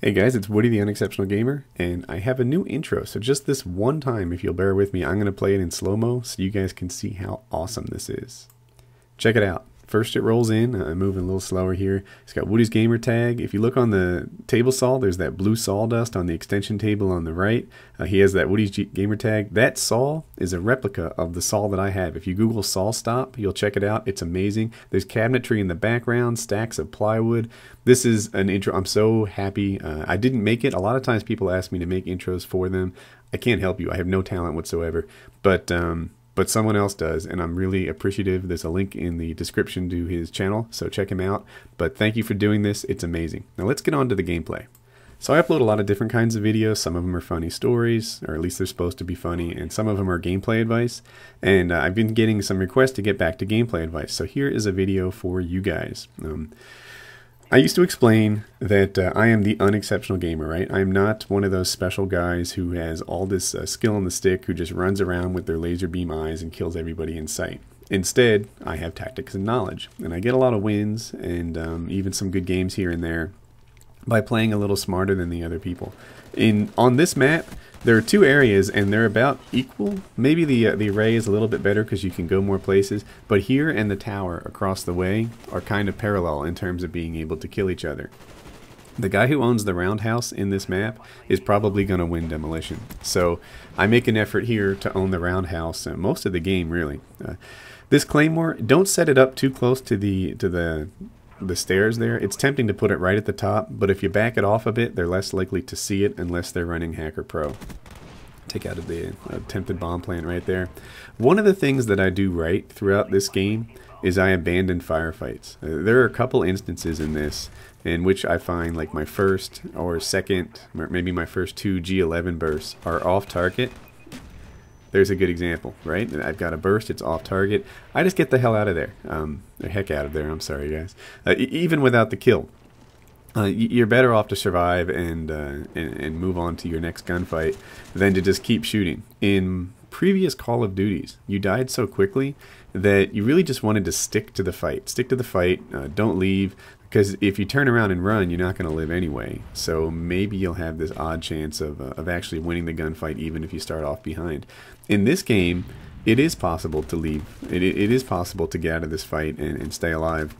Hey guys, it's Woody the Unexceptional Gamer, and I have a new intro, so just this one time, if you'll bear with me, I'm going to play it in slow-mo so you guys can see how awesome this is. Check it out. First it rolls in, I'm moving a little slower here. It's got WoodysGamertag. If you look on the table saw, there's that blue sawdust on the extension table on the right. He has that WoodysGamertag. That saw is a replica of the saw that I have. If you Google saw stop, you'll check it out. It's amazing. There's cabinetry in the background, stacks of plywood. This is an intro. I'm so happy. I didn't make it. A lot of times people ask me to make intros for them. I can't help you. I have no talent whatsoever. But someone else does, and I'm really appreciative. There's a link in the description to his channel, so check him out. But thank you for doing this. It's amazing. Now let's get on to the gameplay. So I upload a lot of different kinds of videos. Some of them are funny stories, or at least they're supposed to be funny, and some of them are gameplay advice. And I've been getting some requests to get back to gameplay advice. So here is a video for you guys. I used to explain that I am the unexceptional gamer, right? I'm not one of those special guys who has all this skill on the stick, who just runs around with their laser beam eyes and kills everybody in sight. Instead, I have tactics and knowledge, and I get a lot of wins and even some good games here and there by playing a little smarter than the other people. On this map, there are two areas, and they're about equal. Maybe the array is a little bit better because you can go more places, but here and the tower across the way are kind of parallel in terms of being able to kill each other. The guy who owns the roundhouse in this map is probably going to win demolition. So I make an effort here to own the roundhouse most of the game, really. This claymore, don't set it up too close to the stairs there. It's tempting to put it right at the top, but if you back it off a bit, they're less likely to see it unless they're running Hacker Pro. Take out the attempted bomb plant right there. One of the things that I do right throughout this game is I abandon firefights. There are a couple instances in this in which I find like my first or second, or maybe my first two G11 bursts are off target. There's a good example, right? I've got a burst, it's off target. I just get the hell out of there. The heck out of there, I'm sorry guys. Even without the kill. You're better off to survive and move on to your next gunfight than to just keep shooting. In previous Call of Duties, you died so quickly that you really just wanted to stick to the fight. Stick to the fight, don't leave, because if you turn around and run, you're not going to live anyway. So maybe you'll have this odd chance of actually winning the gunfight even if you start off behind. In this game, it is possible to leave. It is possible to get out of this fight and stay alive.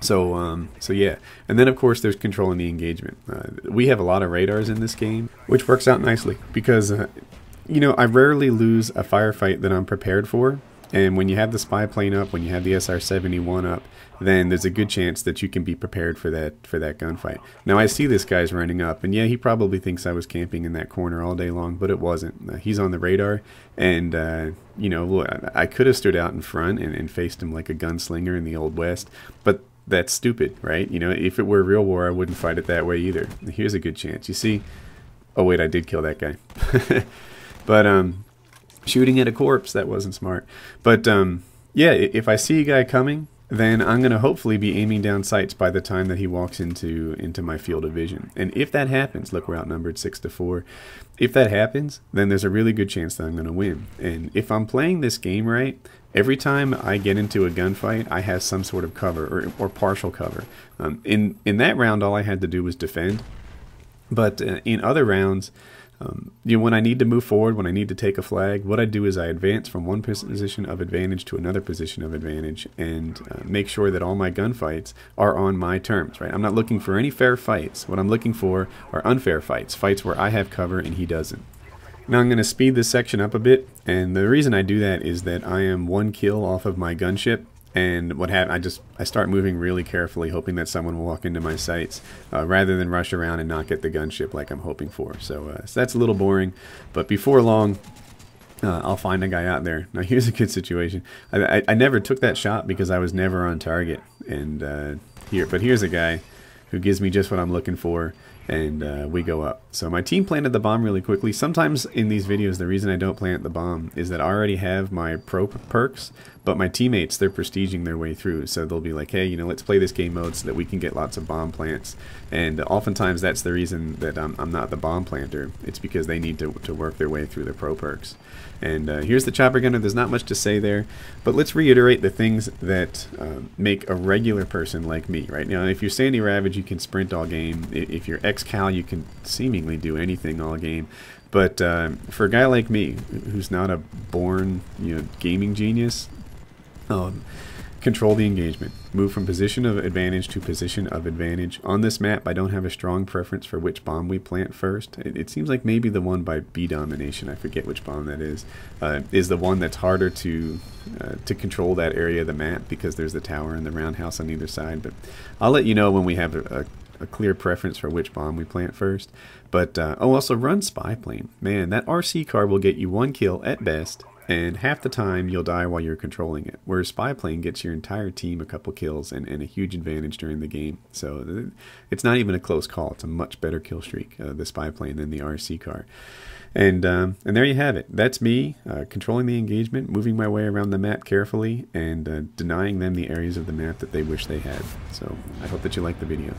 So yeah, and then of course there's controlling the engagement. We have a lot of radars in this game, which works out nicely because you know, I rarely lose a firefight that I'm prepared for. And when you have the spy plane up, when you have the SR-71 up, then there's a good chance that you can be prepared for that gunfight. Now I see this guy's running up, and yeah, he probably thinks I was camping in that corner all day long, but it wasn't. He's on the radar, and you know, I could have stood out in front and faced him like a gunslinger in the Old West, but that's stupid, right? You know, if it were real war, I wouldn't fight it that way either. Here's a good chance. You see? Oh wait, I did kill that guy. But shooting at a corpse, that wasn't smart. But yeah, if I see a guy coming, then I'm going to hopefully be aiming down sights by the time that he walks into my field of vision. And if that happens, look, we're outnumbered 6-4. If that happens, then there's a really good chance that I'm going to win. And if I'm playing this game right, every time I get into a gunfight, I have some sort of cover or partial cover. In that round, all I had to do was defend. But in other rounds, you know, when I need to move forward, when I need to take a flag, what I do is I advance from one position of advantage to another position of advantage and make sure that all my gunfights are on my terms, right? I'm not looking for any fair fights. What I'm looking for are unfair fights, fights where I have cover and he doesn't. Now I'm going to speed this section up a bit, and the reason I do that is that I am one kill off of my gunship. And what happens, I start moving really carefully, hoping that someone will walk into my sights, rather than rush around and not get the gunship like I'm hoping for. So that's a little boring, but before long, I'll find a guy out there. Now here's a good situation. I never took that shot because I was never on target. And here's a guy who gives me just what I'm looking for, and we go up. So my team planted the bomb really quickly. Sometimes in these videos, the reason I don't plant the bomb is that I already have my pro perks, but my teammates, they're prestiging their way through. So they'll be like, hey, you know, let's play this game mode so that we can get lots of bomb plants. And oftentimes that's the reason that I'm not the bomb planter. It's because they need to work their way through the pro perks. And here's the chopper gunner. There's not much to say there, but let's reiterate the things that make a regular person like me, right? Now, if you're Sandy Ravage, you can sprint all game. If you're X-Cal, you can seemingly do anything all game. But for a guy like me, who's not a born, you know, gaming genius, control the engagement. Move from position of advantage to position of advantage. On this map, I don't have a strong preference for which bomb we plant first. It seems like maybe the one by B domination, I forget which bomb that is the one that's harder to control that area of the map because there's the tower and the roundhouse on either side. But I'll let you know when we have a clear preference for which bomb we plant first. But also run spy plane. Man, that RC car will get you 1 kill at best, and half the time you'll die while you're controlling it. Whereas spy plane gets your entire team a couple kills and a huge advantage during the game. So it's not even a close call. It's a much better kill streak, the spy plane, than the RC car. And there you have it. That's me controlling the engagement, moving my way around the map carefully, and denying them the areas of the map that they wish they had. So I hope that you liked the video.